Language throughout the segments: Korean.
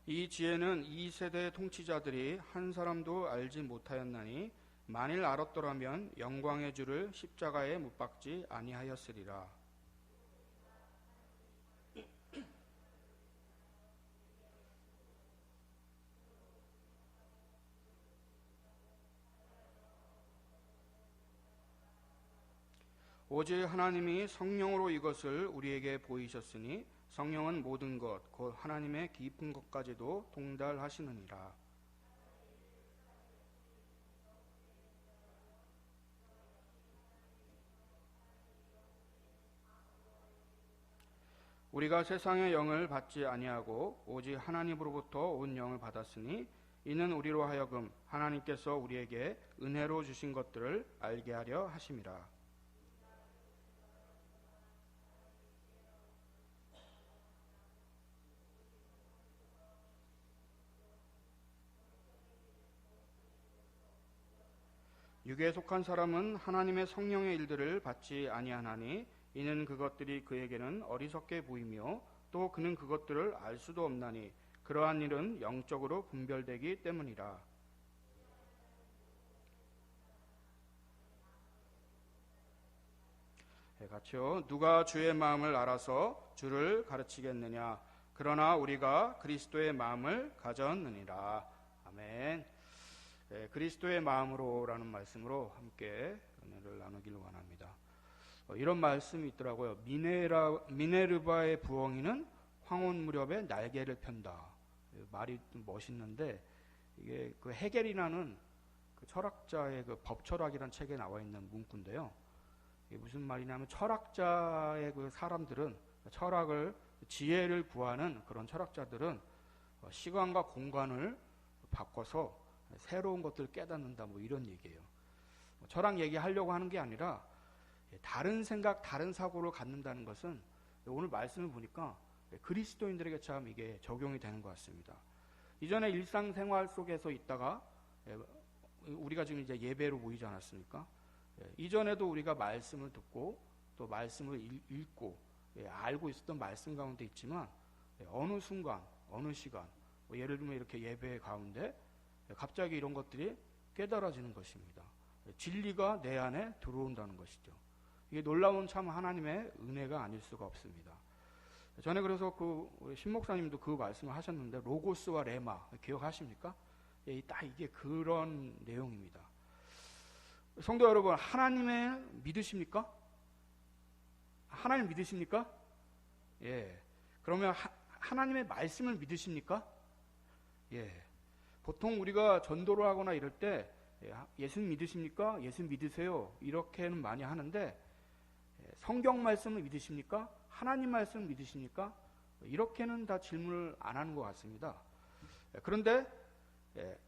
이 지혜는 이 세대의 통치자들이 한 사람도 알지 못하였나니 만일 알았더라면 영광의 주를 십자가에 못 박지 아니하였으리라. 오직 하나님이 성령으로 이것을 우리에게 보이셨으니 성령은 모든 것 곧 하나님의 깊은 것까지도 통달하시느니라. 우리가 세상의 영을 받지 아니하고 오직 하나님으로부터 온 영을 받았으니 이는 우리로 하여금 하나님께서 우리에게 은혜로 주신 것들을 알게 하려 하심이라. 육에 속한 사람은 하나님의 성령의 일들을 받지 아니하나니 이는 그것들이 그에게는 어리석게 보이며 또 그는 그것들을 알 수도 없나니 그러한 일은 영적으로 분별되기 때문이라. 같이요. 누가 주의 마음을 알아서 주를 가르치겠느냐. 그러나 우리가 그리스도의 마음을 가졌느니라. 아멘. 그리스도의 마음으로라는 말씀으로 함께 은혜를 나누기를 원합니다. 이런 말씀이 있더라고요. 미네르바의 부엉이는 황혼 무렵에 날개를 편다. 말이 좀 멋있는데 이게 그 헤겔이라는 그 철학자의 그 법철학이라는 책에 나와 있는 문구인데요. 이게 무슨 말이냐면 철학자의 그 사람들은 철학을 지혜를 구하는 그런 철학자들은 시간과 공간을 바꿔서 새로운 것들을 깨닫는다, 뭐 이런 얘기예요. 철학 얘기하려고 하는 게 아니라 다른 생각, 다른 사고를 갖는다는 것은 오늘 말씀을 보니까 그리스도인들에게 참 이게 적용이 되는 것 같습니다. 이전에 일상생활 속에서 있다가 우리가 지금 이제 예배로 모이지 않았습니까? 이전에도 우리가 말씀을 듣고 또 말씀을 읽고 알고 있었던 말씀 가운데 있지만 어느 순간, 어느 시간, 예를 들면 이렇게 예배 가운데 갑자기 이런 것들이 깨달아지는 것입니다. 진리가 내 안에 들어온다는 것이죠. 이게 놀라운 참 하나님의 은혜가 아닐 수가 없습니다. 전에 그래서 우리 신 목사님도 그 말씀을 하셨는데 로고스와 레마 기억하십니까? 딱 이게 그런 내용입니다. 성도 여러분, 하나님을 믿으십니까? 하나님 믿으십니까? 예. 그러면 하나님의 말씀을 믿으십니까? 예. 보통 우리가 전도를 하거나 이럴 때 예수 믿으십니까? 예수 믿으세요. 이렇게는 많이 하는데 성경 말씀을 믿으십니까? 하나님 말씀을 믿으십니까? 이렇게는 다 질문을 안 하는 것 같습니다. 그런데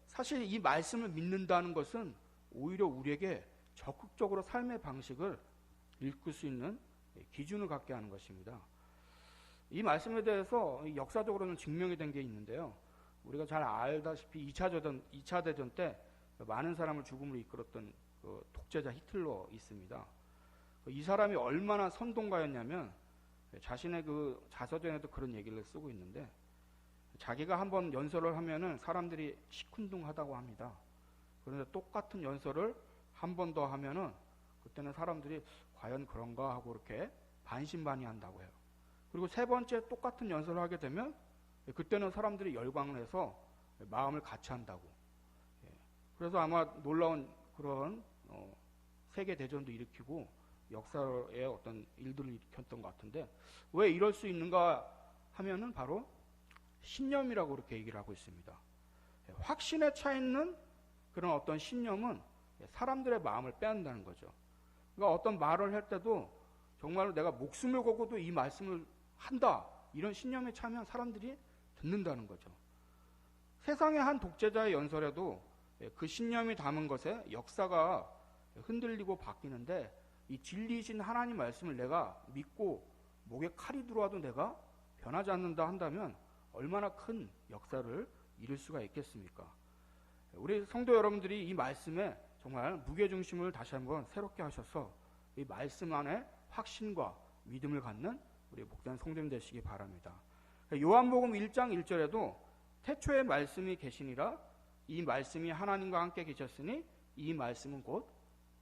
사실 이 말씀을 믿는다는 것은 오히려 우리에게 적극적으로 삶의 방식을 읽을 수 있는 기준을 갖게 하는 것입니다. 이 말씀에 대해서 역사적으로는 증명이 된 게 있는데요. 우리가 잘 알다시피 2차 대전 때 많은 사람을 죽음으로 이끌었던 그 독재자 히틀러 있습니다. 이 사람이 얼마나 선동가였냐면 자신의 그 자서전에도 그런 얘기를 쓰고 있는데 자기가 한번 연설을 하면은 사람들이 시큰둥하다고 합니다. 그런데 똑같은 연설을 한 번 더 하면은 그때는 사람들이 과연 그런가 하고 이렇게 반신반의한다고 해요. 그리고 세 번째 똑같은 연설을 하게 되면 그때는 사람들이 열광을 해서 마음을 같이 한다고. 그래서 아마 놀라운 그런 세계 대전도 일으키고 역사의 어떤 일들을 일으켰던 것 같은데 왜 이럴 수 있는가 하면은 바로 신념이라고 그렇게 얘기를 하고 있습니다. 확신에 차 있는 그런 어떤 신념은 사람들의 마음을 빼앗는다는 거죠. 그러니까 어떤 말을 할 때도 정말로 내가 목숨을 걸고도 이 말씀을 한다, 이런 신념에 차면 사람들이 듣는다는 거죠. 세상의 한 독재자의 연설에도 그 신념이 담은 것에 역사가 흔들리고 바뀌는데 이 진리이신 하나님 말씀을 내가 믿고 목에 칼이 들어와도 내가 변하지 않는다 한다면 얼마나 큰 역사를 이룰 수가 있겠습니까? 우리 성도 여러분들이 이 말씀에 정말 무게중심을 다시 한번 새롭게 하셔서 이 말씀 안에 확신과 믿음을 갖는 우리 목단 성도님 되시기 바랍니다. 요한복음 1장 1절에도 태초에 말씀이 계시니라. 이 말씀이 하나님과 함께 계셨으니 이 말씀은 곧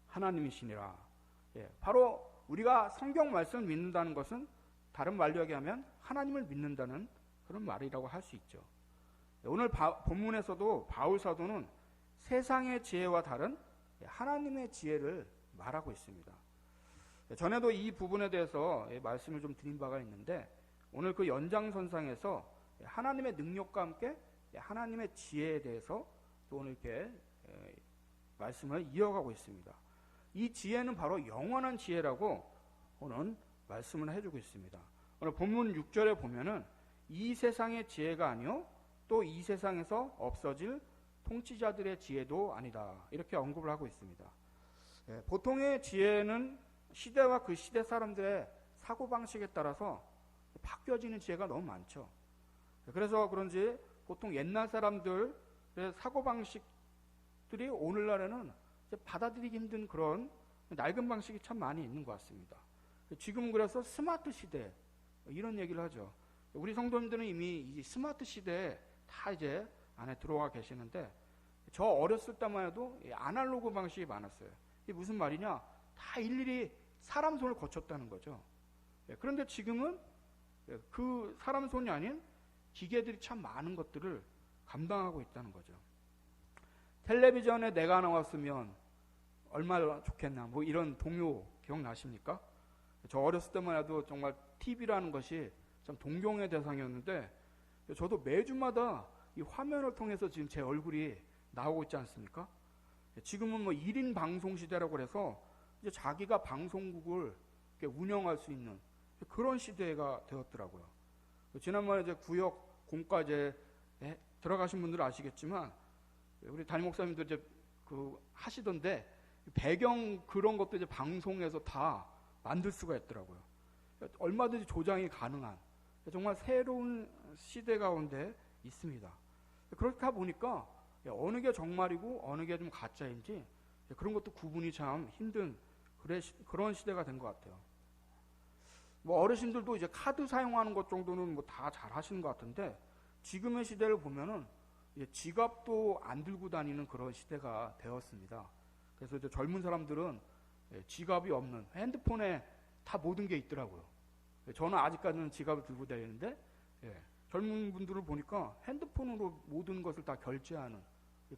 하나님이시니라. 바로 우리가 성경 말씀을 믿는다는 것은 다른 말로 얘기하면 하나님을 믿는다는 그런 말이라고 할 수 있죠. 오늘 본문에서도 바울 사도는 세상의 지혜와 다른 하나님의 지혜를 말하고 있습니다. 전에도 이 부분에 대해서 말씀을 좀 드린 바가 있는데 오늘 그 연장선상에서 하나님의 능력과 함께 하나님의 지혜에 대해서 또 오늘 이렇게 말씀을 이어가고 있습니다. 이 지혜는 바로 영원한 지혜라고 오늘 말씀을 해주고 있습니다. 오늘 본문 6절에 보면은 이 세상의 지혜가 아니요 또 이 세상에서 없어질 통치자들의 지혜도 아니다, 이렇게 언급을 하고 있습니다. 보통의 지혜는 시대와 그 시대 사람들의 사고방식에 따라서 바뀌어지는 지혜가 너무 많죠. 그래서 그런지 보통 옛날 사람들의 사고방식들이 오늘날에는 받아들이기 힘든 그런 낡은 방식이 참 많이 있는 것 같습니다. 지금은 그래서 스마트 시대 이런 얘기를 하죠. 우리 성도님들은 이미 이 스마트 시대에 다 이제 안에 들어와 계시는데 저 어렸을 때만 해도 아날로그 방식이 많았어요. 이게 무슨 말이냐? 다 일일이 사람 손을 거쳤다는 거죠. 그런데 지금은 그 사람 손이 아닌 기계들이 참 많은 것들을 감당하고 있다는 거죠. 텔레비전에 내가 나왔으면 얼마나 좋겠나, 뭐 이런 동요 기억나십니까? 저 어렸을 때만 해도 정말 TV라는 것이 참 동경의 대상이었는데 저도 매주마다 이 화면을 통해서 지금 제 얼굴이 나오고 있지 않습니까? 지금은 뭐 1인 방송 시대라고 해서 이제 자기가 방송국을 운영할 수 있는 그런 시대가 되었더라고요. 지난번에 이제 구역 공과제 들어가신 분들은 아시겠지만 우리 담임 목사님도 이제 그 하시던데 배경 그런 것도 이제 방송에서 다 만들 수가 있더라고요. 얼마든지 조장이 가능한 정말 새로운 시대 가운데 있습니다. 그렇다 보니까 어느 게 정말이고 어느 게 좀 가짜인지 그런 것도 구분이 참 힘든 그런 시대가 된 것 같아요. 뭐 어르신들도 이제 카드 사용하는 것 정도는 뭐 다 잘 하시는 것 같은데 지금의 시대를 보면은 이제 지갑도 안 들고 다니는 그런 시대가 되었습니다. 그래서 이제 젊은 사람들은 지갑이 없는 핸드폰에 다 모든 게 있더라고요. 저는 아직까지는 지갑을 들고 다니는데 젊은 분들을 보니까 핸드폰으로 모든 것을 다 결제하는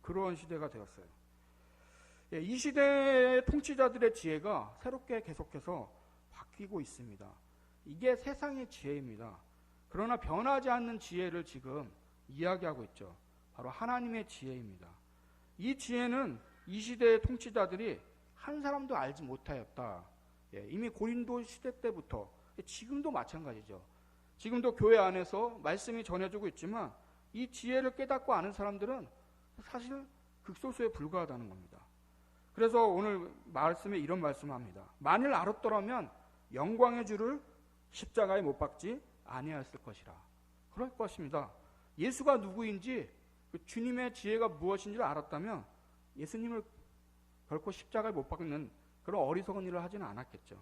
그런 시대가 되었어요. 이 시대의 통치자들의 지혜가 새롭게 계속해서 바뀌고 있습니다. 이게 세상의 지혜입니다. 그러나 변하지 않는 지혜를 지금 이야기하고 있죠. 바로 하나님의 지혜입니다. 이 지혜는 이 시대의 통치자들이 한 사람도 알지 못하였다. 이미 고린도 시대 때부터 지금도 마찬가지죠. 지금도 교회 안에서 말씀이 전해지고 있지만 이 지혜를 깨닫고 아는 사람들은 사실 극소수에 불과하다는 겁니다. 그래서 오늘 말씀에 이런 말씀을 합니다. 만일 알았더라면 영광의 주를 십자가에 못 박지 아니하였을 것이라. 그럴 것입니다. 예수가 누구인지 주님의 지혜가 무엇인지를 알았다면 예수님을 결코 십자가에 못 박는 그런 어리석은 일을 하지는 않았겠죠.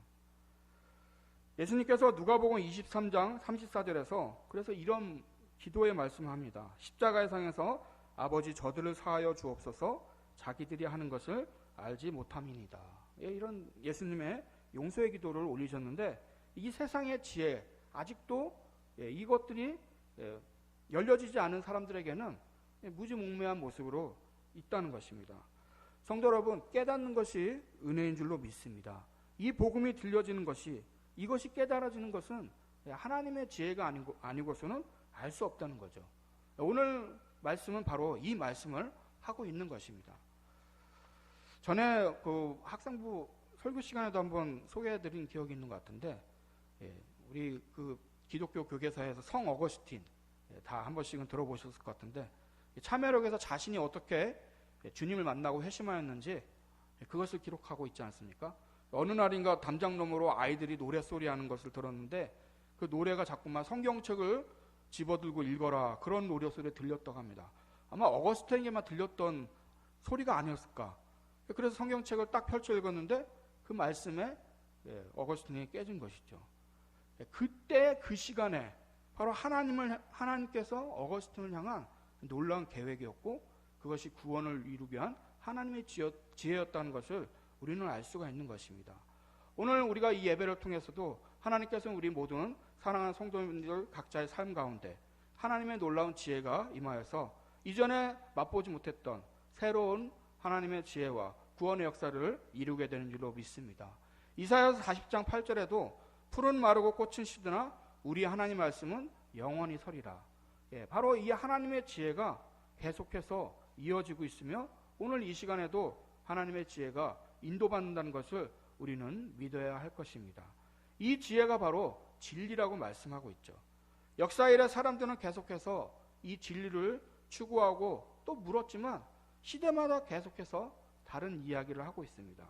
예수님께서 누가복음 23장 34절에서 그래서 이런 기도의 말씀을 합니다. 십자가의 상에서 아버지 저들을 사하여 주옵소서 자기들이 하는 것을 알지 못함이니이다. 이런 예수님의 용서의 기도를 올리셨는데 이 세상의 지혜 아직도 이것들이 열려지지 않은 사람들에게는 무지몽매한 모습으로 있다는 것입니다. 성도 여러분, 깨닫는 것이 은혜인 줄로 믿습니다. 이 복음이 들려지는 것이 이것이 깨달아지는 것은 하나님의 지혜가 아니고서는 알 수 없다는 거죠. 오늘 말씀은 바로 이 말씀을 하고 있는 것입니다. 전에 그 학생부 설교 시간에도 한번 소개해드린 기억이 있는 것 같은데 우리 그 기독교 교계사에서 성 어거스틴 다 한 번씩은 들어보셨을 것 같은데 참회록에서 자신이 어떻게 주님을 만나고 회심하였는지 그것을 기록하고 있지 않습니까? 어느 날인가 담장 너머로 아이들이 노랫소리하는 것을 들었는데 그 노래가 자꾸만 성경책을 집어들고 읽어라 그런 노랫소리가 들렸다고 합니다. 아마 어거스틴에게만 들렸던 소리가 아니었을까. 그래서 성경책을 딱 펼쳐 읽었는데 그 말씀에 어거스틴이 깨진 것이죠. 그때 그 시간에 바로 하나님께서 어거스틴을 향한 놀라운 계획이었고 그것이 구원을 이루기 위한 하나님의 지혜였다는 것을 우리는 알 수가 있는 것입니다. 오늘 우리가 이 예배를 통해서도 하나님께서는 우리 모든 사랑하는 성도님들 각자의 삶 가운데 하나님의 놀라운 지혜가 임하여서 이전에 맛보지 못했던 새로운 하나님의 지혜와 구원의 역사를 이루게 되는 줄로 믿습니다. 이사야서 40장 8절에도 푸른 마르고 꽃은 시드나 우리 하나님 말씀은 영원히 서리라. 바로 이 하나님의 지혜가 계속해서 이어지고 있으며 오늘 이 시간에도 하나님의 지혜가 인도받는다는 것을 우리는 믿어야 할 것입니다. 이 지혜가 바로 진리라고 말씀하고 있죠. 역사 이래 사람들은 계속해서 이 진리를 추구하고 또 물었지만 시대마다 계속해서 다른 이야기를 하고 있습니다.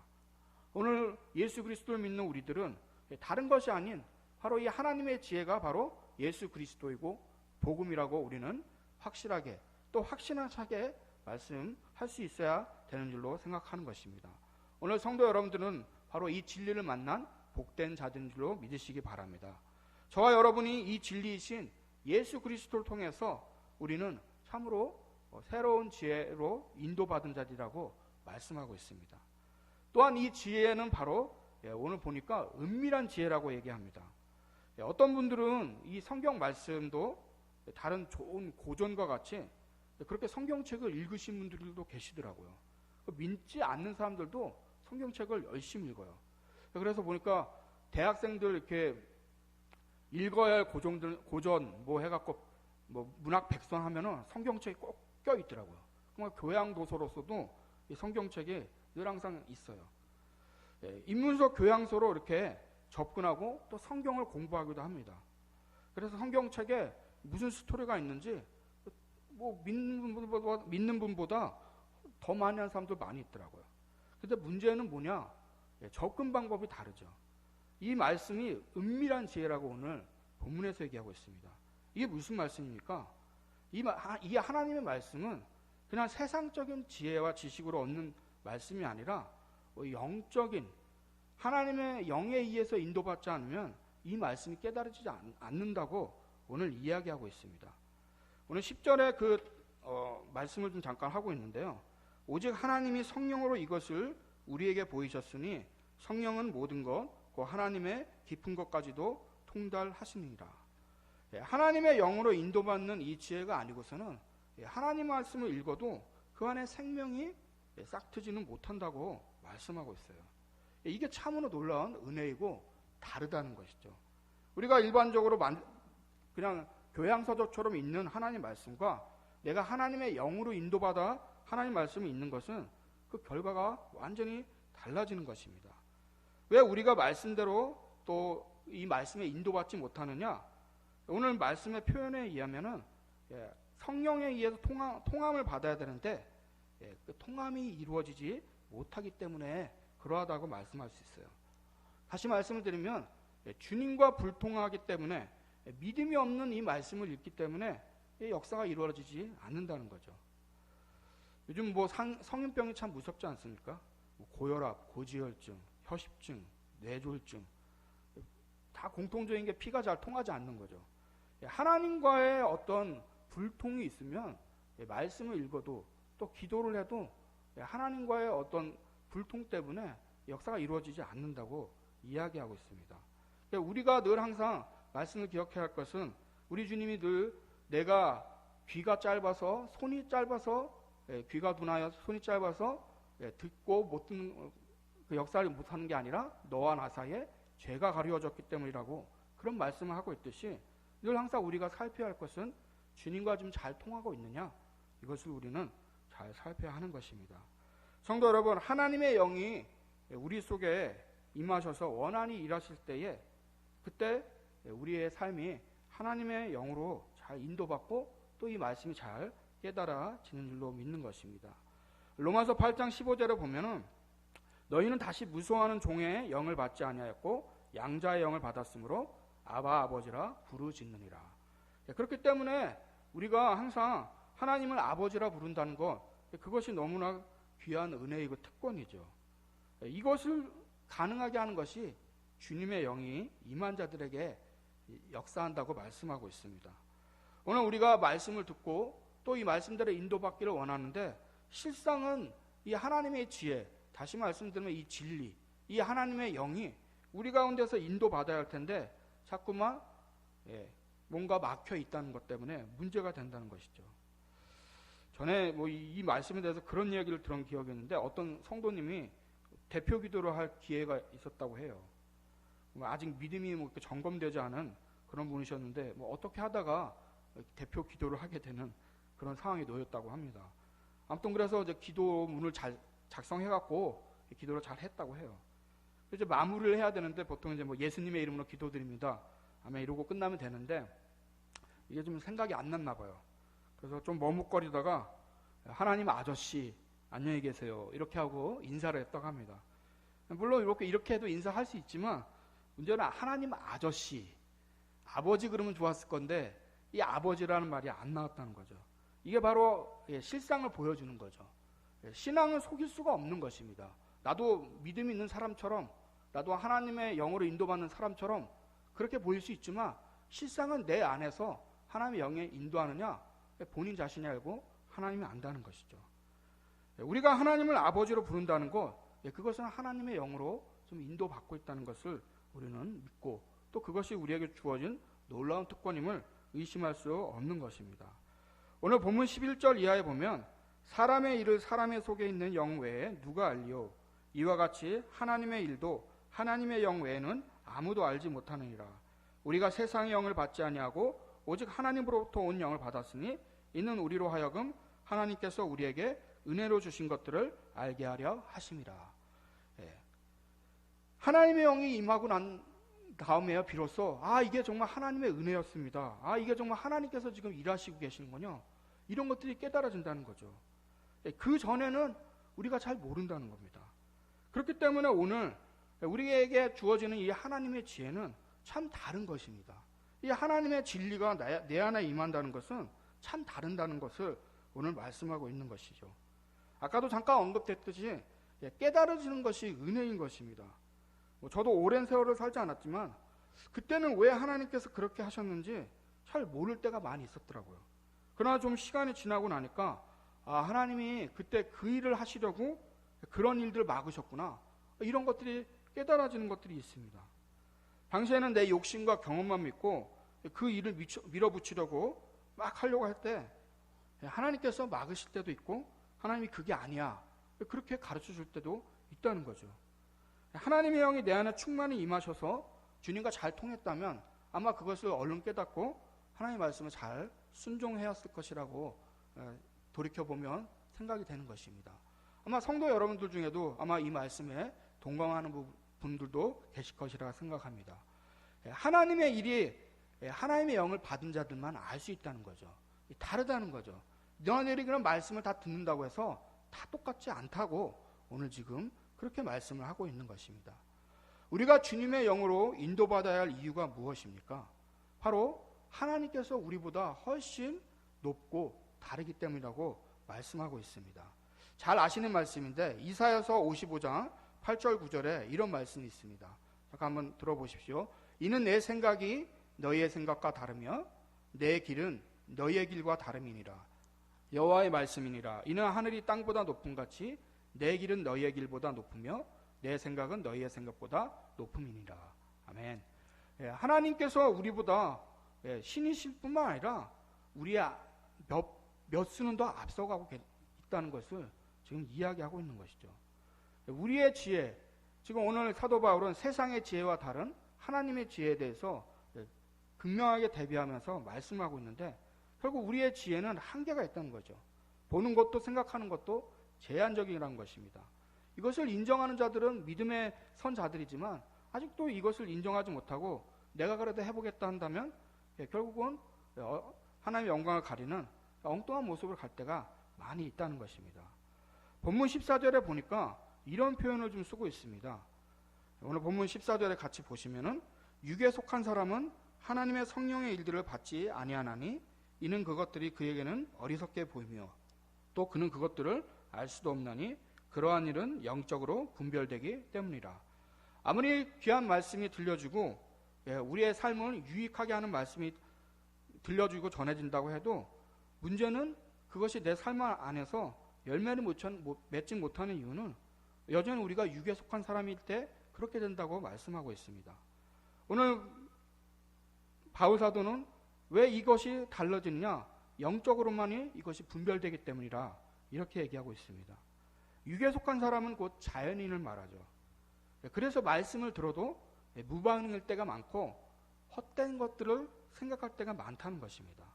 오늘 예수 그리스도를 믿는 우리들은 다른 것이 아닌 바로 이 하나님의 지혜가 바로 예수 그리스도이고 복음이라고 우리는 확실하게 또 확신하게 말씀할 수 있어야 되는 줄로 생각하는 것입니다. 오늘 성도 여러분들은 바로 이 진리를 만난 복된 자들인 줄로 믿으시기 바랍니다. 저와 여러분이 이 진리이신 예수 그리스도를 통해서 우리는 참으로 새로운 지혜로 인도받은 자들이라고 말씀하고 있습니다. 또한 이 지혜는 바로 오늘 보니까 은밀한 지혜라고 얘기합니다. 어떤 분들은 이 성경 말씀도 다른 좋은 고전과 같이 그렇게 성경책을 읽으신 분들도 계시더라고요. 믿지 않는 사람들도 성경책을 열심히 읽어요. 그래서 보니까 대학생들 이렇게 읽어야 할 고전 뭐 해갖고 뭐 문학 백선 하면은 성경책이 꼭 껴 있더라고요. 정말 교양 도서로서도 이 성경책이 늘 항상 있어요. 인문서 교양서로 이렇게 접근하고 또 성경을 공부하기도 합니다. 그래서 성경책에 무슨 스토리가 있는지 뭐 믿는 분보다 더 많이 하는 사람도 많이 있더라고요. 근데 문제는 뭐냐? 접근 방법이 다르죠. 이 말씀이 은밀한 지혜라고 오늘 본문에서 얘기하고 있습니다. 이게 무슨 말씀입니까? 이 하나님의 말씀은 그냥 세상적인 지혜와 지식으로 얻는 말씀이 아니라 영적인 하나님의 영에 의해서 인도받지 않으면 이 말씀이 깨달아지지 않는다고 오늘 이야기하고 있습니다. 오늘 10절에 그 말씀을 좀 잠깐 하고 있는데요. 오직 하나님이 성령으로 이것을 우리에게 보이셨으니 성령은 모든 것, 그 하나님의 깊은 것까지도 통달하시니라. 하나님의 영으로 인도받는 이 지혜가 아니고서는 하나님 말씀을 읽어도 그 안에 생명이 싹트지는 못한다고 말씀하고 있어요. 이게 참으로 놀라운 은혜이고 다르다는 것이죠. 우리가 일반적으로 그냥 교양서적처럼 읽는 하나님 말씀과 내가 하나님의 영으로 인도받아 하나님 말씀을 읽는 것은 그 결과가 완전히 달라지는 것입니다. 왜 우리가 말씀대로 또 이 말씀에 인도받지 못하느냐? 오늘 말씀의 표현에 의하면은 성령에 의해서 통함을 받아야 되는데 그 통함이 이루어지지 못하기 때문에 그러하다고 말씀할 수 있어요. 다시 말씀을 드리면 주님과 불통하기 때문에 믿음이 없는 이 말씀을 읽기 때문에 역사가 이루어지지 않는다는 거죠. 요즘 뭐 성인병이 참 무섭지 않습니까? 고혈압, 고지혈증, 혈십증, 뇌졸중 다 공통적인 게 피가 잘 통하지 않는 거죠. 하나님과의 어떤 불통이 있으면 말씀을 읽어도 또 기도를 해도 하나님과의 어떤 불통 때문에 역사가 이루어지지 않는다고 이야기하고 있습니다. 우리가 늘 항상 말씀을 기억해야 할 것은 우리 주님이 늘 내가 귀가 짧아서 손이 짧아서 귀가 둔하여 손이 짧아서 듣고 못 듣는 그 역사를 못하는 게 아니라 너와 나 사이에 죄가 가려졌기 때문이라고 그런 말씀을 하고 있듯이 늘 항상 우리가 살펴야 할 것은 주님과 좀 잘 통하고 있느냐 이것을 우리는 잘 살펴야 하는 것입니다. 성도 여러분, 하나님의 영이 우리 속에 임하셔서 원한히 일하실 때에 그때 우리의 삶이 하나님의 영으로 잘 인도받고 또 이 말씀이 잘 깨달아지는 줄로 믿는 것입니다. 로마서 8장 15절에 보면은 너희는 다시 무소하는 종의 영을 받지 아니하였고 양자의 영을 받았으므로 아바 아버지라 부르짖느니라. 그렇기 때문에 우리가 항상 하나님을 아버지라 부른다는 것 그것이 너무나 귀한 은혜이고 특권이죠. 이것을 가능하게 하는 것이 주님의 영이 임한 자들에게 역사한다고 말씀하고 있습니다. 오늘 우리가 말씀을 듣고 또 이 말씀대로 인도받기를 원하는데 실상은 이 하나님의 지혜, 다시 말씀드리면 이 진리, 이 하나님의 영이 우리 가운데서 인도받아야 할 텐데 자꾸만 뭔가 막혀 있다는 것 때문에 문제가 된다는 것이죠. 전에 이 말씀에 대해서 그런 이야기를 들은 기억이 있는데 어떤 성도님이 대표 기도를 할 기회가 있었다고 해요. 아직 믿음이 점검되지 않은 그런 분이셨는데 어떻게 하다가 대표 기도를 하게 되는 그런 상황에 놓였다고 합니다. 아무튼 그래서 이제 기도문을 잘 작성해갖고 기도를 잘 했다고 해요. 이제 마무리를 해야 되는데 보통 이제 예수님의 이름으로 기도드립니다. 아멘 이러고 끝나면 되는데 이게 좀 생각이 안 났나 봐요. 그래서 좀 머뭇거리다가 하나님 아저씨 안녕히 계세요 이렇게 하고 인사를 했다고 합니다. 물론 이렇게 해도 인사할 수 있지만 문제는 하나님 아저씨 아버지 그러면 좋았을 건데 이 아버지라는 말이 안 나왔다는 거죠. 이게 바로 실상을 보여주는 거죠. 신앙은 속일 수가 없는 것입니다. 나도 믿음이 있는 사람처럼 나도 하나님의 영으로 인도받는 사람처럼 그렇게 보일 수 있지만 실상은 내 안에서 하나님의 영에 인도하느냐 본인 자신이 알고 하나님이 안다는 것이죠. 우리가 하나님을 아버지로 부른다는 것 그것은 하나님의 영으로 좀 인도받고 있다는 것을 우리는 믿고 또 그것이 우리에게 주어진 놀라운 특권임을 의심할 수 없는 것입니다. 오늘 본문 11절 이하에 보면 사람의 일을 사람의 속에 있는 영 외에 누가 알리오 이와 같이 하나님의 일도 하나님의 영 외에는 아무도 알지 못하느니라. 우리가 세상의 영을 받지 아니하고 오직 하나님으로부터 온 영을 받았으니 이는 우리로 하여금 하나님께서 우리에게 은혜로 주신 것들을 알게 하려 하심이라. 하나님의 영이 임하고 난 다음에야 비로소 이게 정말 하나님의 은혜였습니다. 이게 정말 하나님께서 지금 일하시고 계시는군요. 이런 것들이 깨달아진다는 거죠. 그 전에는 우리가 잘 모른다는 겁니다. 그렇기 때문에 오늘 우리에게 주어지는 이 하나님의 지혜는 참 다른 것입니다. 이 하나님의 진리가 내 안에 임한다는 것은 참 다른다는 것을 오늘 말씀하고 있는 것이죠. 아까도 잠깐 언급됐듯이 깨달아지는 것이 은혜인 것입니다. 저도 오랜 세월을 살지 않았지만 그때는 왜 하나님께서 그렇게 하셨는지 잘 모를 때가 많이 있었더라고요. 그러나 좀 시간이 지나고 나니까 하나님이 그때 그 일을 하시려고 그런 일들을 막으셨구나. 이런 것들이 깨달아지는 것들이 있습니다. 당시에는 내 욕심과 경험만 믿고 그 일을 밀어붙이려고 막 하려고 할 때 하나님께서 막으실 때도 있고 하나님이 그게 아니야. 그렇게 가르쳐 줄 때도 있다는 거죠. 하나님의 영이 내 안에 충만히 임하셔서 주님과 잘 통했다면 아마 그것을 얼른 깨닫고 하나님의 말씀을 잘 순종해왔을 것이라고 돌이켜보면 생각이 되는 것입니다. 아마 성도 여러분들 중에도 아마 이 말씀에 동감하는 분들도 계실 것이라 생각합니다. 하나님의 일이 하나님의 영을 받은 자들만 알 수 있다는 거죠. 다르다는 거죠. 너희들이 그런 말씀을 다 듣는다고 해서 다 똑같지 않다고 오늘 지금 그렇게 말씀을 하고 있는 것입니다. 우리가 주님의 영으로 인도받아야 할 이유가 무엇입니까? 바로 하나님께서 우리보다 훨씬 높고 다르기 때문이라고 말씀하고 있습니다. 잘 아시는 말씀인데 이사야서 55장 8절 9절에 이런 말씀이 있습니다. 잠깐 한번 들어보십시오. 이는 내 생각이 너희의 생각과 다르며 내 길은 너희의 길과 다름이니라. 여호와의 말씀이니라. 이는 하늘이 땅보다 높음 같이 내 길은 너희의 길보다 높으며 내 생각은 너희의 생각보다 높음이니라. 아멘. 하나님께서 우리보다 신이실 뿐만 아니라 우리의 몇 수는 더 앞서가고 있다는 것을 지금 이야기하고 있는 것이죠. 우리의 지혜, 지금 오늘 사도 바울은 세상의 지혜와 다른 하나님의 지혜에 대해서 극명하게 대비하면서 말씀하고 있는데 결국 우리의 지혜는 한계가 있다는 거죠. 보는 것도 생각하는 것도 제한적이라는 것입니다. 이것을 인정하는 자들은 믿음의 선 자들이지만 아직도 이것을 인정하지 못하고 내가 그래도 해보겠다 한다면 결국은 하나님의 영광을 가리는 엉뚱한 모습을 갈 때가 많이 있다는 것입니다. 본문 14절에 보니까 이런 표현을 좀 쓰고 있습니다. 오늘 본문 14절에 같이 보시면은 육에 속한 사람은 하나님의 성령의 일들을 받지 아니하나니 이는 그것들이 그에게는 어리석게 보이며 또 그는 그것들을 알 수도 없나니 그러한 일은 영적으로 분별되기 때문이라. 아무리 귀한 말씀이 들려주고 우리의 삶을 유익하게 하는 말씀이 들려주고 전해진다고 해도 문제는 그것이 내 삶 안에서 열매를 맺지 못하는 이유는 여전히 우리가 육에 속한 사람일 때 그렇게 된다고 말씀하고 있습니다. 오늘 바울 사도는 왜 이것이 달라지느냐? 영적으로만이 이것이 분별되기 때문이라 이렇게 얘기하고 있습니다. 육에 속한 사람은 곧 자연인을 말하죠. 그래서 말씀을 들어도 무반응일 때가 많고 헛된 것들을 생각할 때가 많다는 것입니다.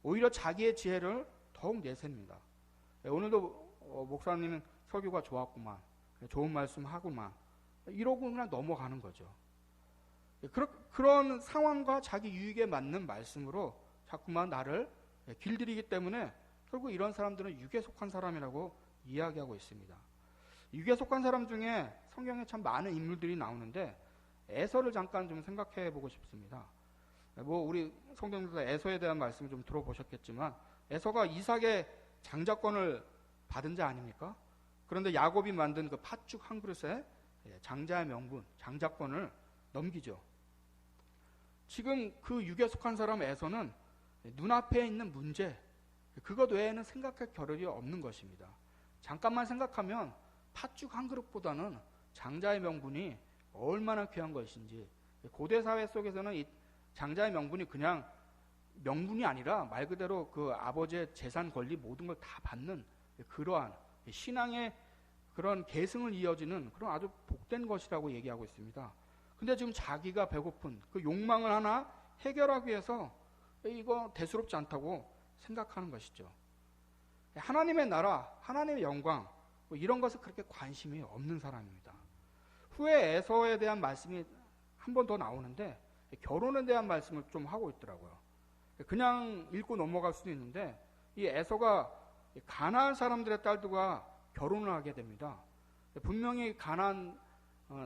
오히려 자기의 지혜를 더욱 내셉니다. 오늘도 목사님은 설교가 좋았구만, 좋은 말씀 하구만, 이러고 그냥 넘어가는 거죠. 그런 상황과 자기 유익에 맞는 말씀으로 자꾸만 나를 길들이기 때문에 결국 이런 사람들은 육에 속한 사람이라고 이야기하고 있습니다. 육에 속한 사람 중에 성경에 참 많은 인물들이 나오는데 에서를 잠깐 좀 생각해 보고 싶습니다. 우리 성경에서 에서에 대한 말씀을 좀 들어보셨겠지만 에서가 이삭의 장자권을 받은 자 아닙니까? 그런데 야곱이 만든 그 팥죽 한 그릇에 장자의 명분, 장자권을 넘기죠. 지금 그 육에 속한 사람 에서는 눈앞에 있는 문제, 그것 외에는 생각할 겨를이 없는 것입니다. 잠깐만 생각하면 팥죽 한 그릇보다는 장자의 명분이 얼마나 귀한 것인지, 고대 사회 속에서는 이 장자의 명분이 그냥 명분이 아니라 말 그대로 그 아버지의 재산 권리 모든 걸 다 받는 그러한 신앙의 그런 계승을 이어지는 그런 아주 복된 것이라고 얘기하고 있습니다. 근데 지금 자기가 배고픈 그 욕망을 하나 해결하기 위해서 이거 대수롭지 않다고 생각하는 것이죠. 하나님의 나라, 하나님의 영광, 이런 것에 그렇게 관심이 없는 사람입니다. 후에 에서에 대한 말씀이 한 번 더 나오는데 결혼에 대한 말씀을 좀 하고 있더라고요. 그냥 읽고 넘어갈 수도 있는데 이 에서가 가나안 사람들의 딸들과 결혼을 하게 됩니다. 분명히 가나안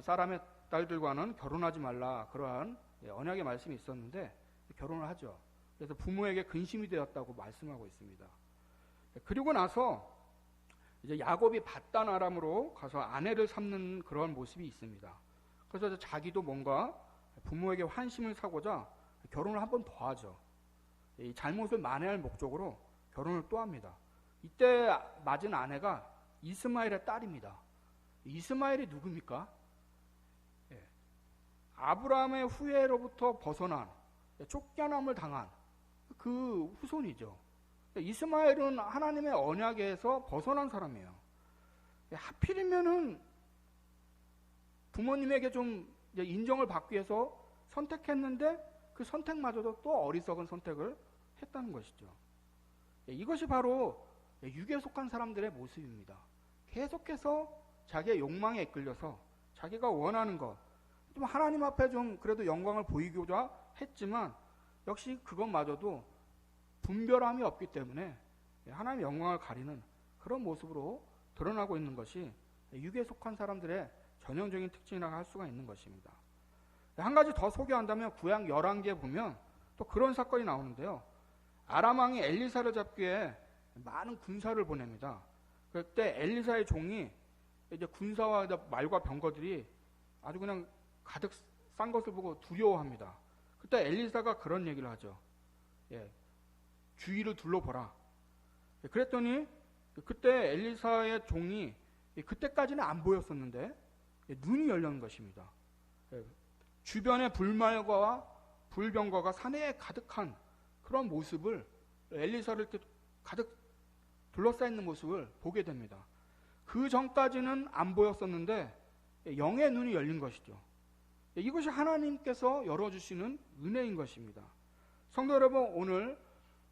사람의 딸들과는 결혼하지 말라, 그러한 언약의 말씀이 있었는데 결혼을 하죠. 그래서 부모에게 근심이 되었다고 말씀하고 있습니다. 그리고 나서 이제 야곱이 밧단 아람으로 가서 아내를 삼는 그런 모습이 있습니다. 그래서 자기도 뭔가 부모에게 환심을 사고자 결혼을 한 번 더 하죠. 이 잘못을 만회할 목적으로 결혼을 또 합니다. 이때 맞은 아내가 이스마엘의 딸입니다. 이스마엘이 누굽니까? 아브라함의 후예로부터 벗어난, 쫓겨남을 당한 그 후손이죠. 이스마엘은 하나님의 언약에서 벗어난 사람이에요. 하필이면은 부모님에게 좀 인정을 받기 위해서 선택했는데 그 선택마저도 또 어리석은 선택을 했다는 것이죠. 이것이 바로 육에 속한 사람들의 모습입니다. 계속해서 자기의 욕망에 이끌려서 자기가 원하는 것, 좀 하나님 앞에 좀 그래도 영광을 보이고자 했지만 역시 그것마저도 분별함이 없기 때문에 하나님의 영광을 가리는 그런 모습으로 드러나고 있는 것이 육에 속한 사람들의 전형적인 특징이라고 할 수가 있는 것입니다. 한 가지 더 소개한다면 구약 11기에 보면 또 그런 사건이 나오는데요. 아람 왕이 엘리사를 잡기 위해 많은 군사를 보냅니다. 그때 엘리사의 종이 이제 군사와 말과 병거들이 아주 그냥 가득 싼 것을 보고 두려워합니다. 그때 엘리사가 그런 얘기를 하죠. 주위를 둘러보라. 그랬더니 그때 엘리사의 종이 그때까지는 안 보였었는데 눈이 열리는 것입니다. 주변의 불말과 불병거가 산에 가득한 그런 모습을, 엘리사를 이렇게 가득 둘러싸여 있는 모습을 보게 됩니다. 그 전까지는 안 보였었는데 영의 눈이 열린 것이죠. 이것이 하나님께서 열어주시는 은혜인 것입니다. 성도 여러분, 오늘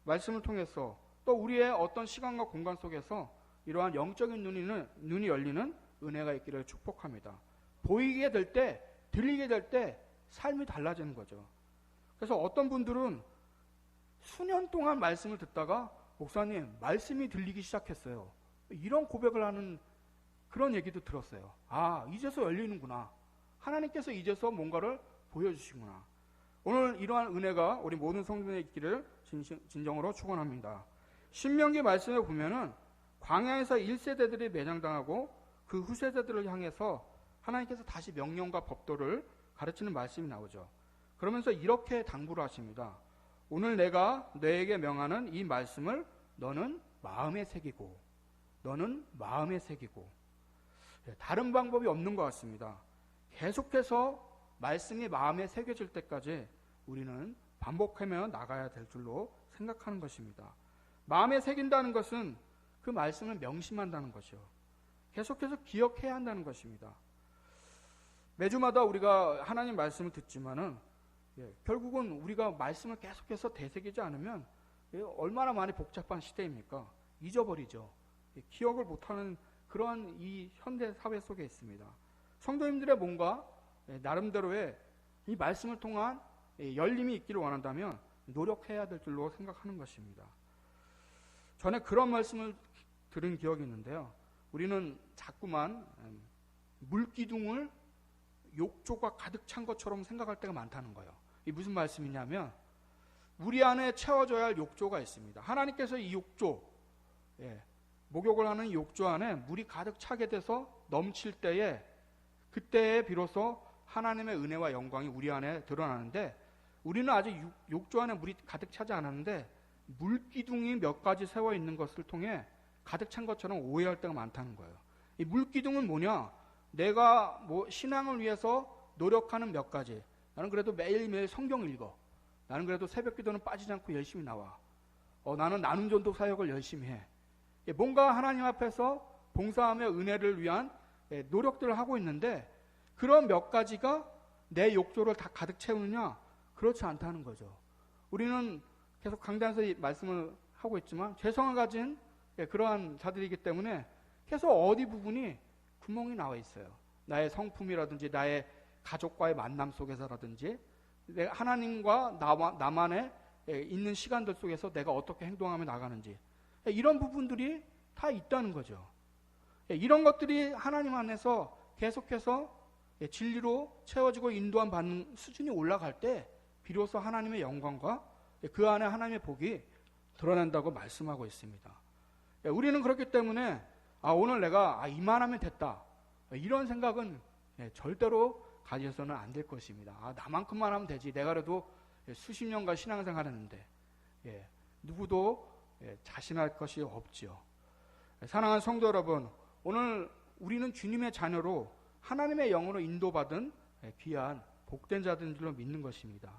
말씀을 통해서 또 우리의 어떤 시간과 공간 속에서 이러한 영적인 눈이 열리는 은혜가 있기를 축복합니다. 보이게 될 때, 들리게 될 때 삶이 달라지는 거죠. 그래서 어떤 분들은 수년 동안 말씀을 듣다가 목사님, 말씀이 들리기 시작했어요. 이런 고백을 하는 그런 얘기도 들었어요. 아, 이제서 열리는구나. 하나님께서 이제서 뭔가를 보여주시구나. 오늘 이러한 은혜가 우리 모든 성도에 있기를 진정으로 축원합니다. 신명기 말씀에 보면은 광야에서 1세대들이 매장당하고 그 후세대들을 향해서 하나님께서 다시 명령과 법도를 가르치는 말씀이 나오죠. 그러면서 이렇게 당부를 하십니다. 오늘 내가 너에게 명하는 이 말씀을 너는 마음에 새기고 너는 마음에 새기고. 다른 방법이 없는 것 같습니다. 계속해서 말씀이 마음에 새겨질 때까지 우리는 반복하며 나가야 될 줄로 생각하는 것입니다. 마음에 새긴다는 것은 그 말씀을 명심한다는 것이요. 계속해서 기억해야 한다는 것입니다. 매주마다 우리가 하나님 말씀을 듣지만은 결국은 우리가 말씀을 계속해서 되새기지 않으면 얼마나 많이 복잡한 시대입니까? 잊어버리죠. 기억을 못하는 그러한 이 현대 사회 속에 있습니다. 성도님들의 뭔가 나름대로의 이 말씀을 통한 열림이 있기를 원한다면 노력해야 될 줄로 생각하는 것입니다. 전에 그런 말씀을 들은 기억이 있는데요. 우리는 자꾸만 물기둥을 욕조가 가득 찬 것처럼 생각할 때가 많다는 거예요. 이게 무슨 말씀이냐면 우리 안에 채워져야 할 욕조가 있습니다. 하나님께서 이 욕조, 목욕을 하는 욕조 안에 물이 가득 차게 돼서 넘칠 때에 그때에 비로소 하나님의 은혜와 영광이 우리 안에 드러나는데 우리는 아직 욕조 안에 물이 가득 차지 않았는데 물기둥이 몇 가지 세워 있는 것을 통해 가득 찬 것처럼 오해할 때가 많다는 거예요. 이 물기둥은 뭐냐? 내가 신앙을 위해서 노력하는 몇 가지. 나는 그래도 매일매일 성경 읽어. 나는 그래도 새벽 기도는 빠지지 않고 열심히 나와. 나는 나눔 전도 사역을 열심히 해. 뭔가 하나님 앞에서 봉사하며 은혜를 위한 노력들을 하고 있는데 그런 몇 가지가 내 욕조를 다 가득 채우느냐? 그렇지 않다는 거죠. 우리는 계속 강단에서 말씀을 하고 있지만 죄성을 가진 그러한 자들이기 때문에 계속 어디 부분이 구멍이 나와 있어요. 나의 성품이라든지 나의 가족과의 만남 속에서라든지 하나님과 나만의 있는 시간들 속에서 내가 어떻게 행동하며 나가는지 이런 부분들이 다 있다는 거죠. 이런 것들이 하나님 안에서 계속해서 진리로 채워지고 인도함 받는 수준이 올라갈 때 비로소 하나님의 영광과 그 안에 하나님의 복이 드러난다고 말씀하고 있습니다. 우리는 그렇기 때문에 오늘 내가 이만하면 됐다 이런 생각은 절대로 가져서는 안 될 것입니다. 나만큼만 하면 되지. 내가 그래도 수십 년간 신앙생활 했는데 누구도 자신할 것이 없지요. 사랑하는 성도 여러분, 오늘 우리는 주님의 자녀로 하나님의 영으로 인도받은 귀한 복된 자들인 줄로 믿는 것입니다.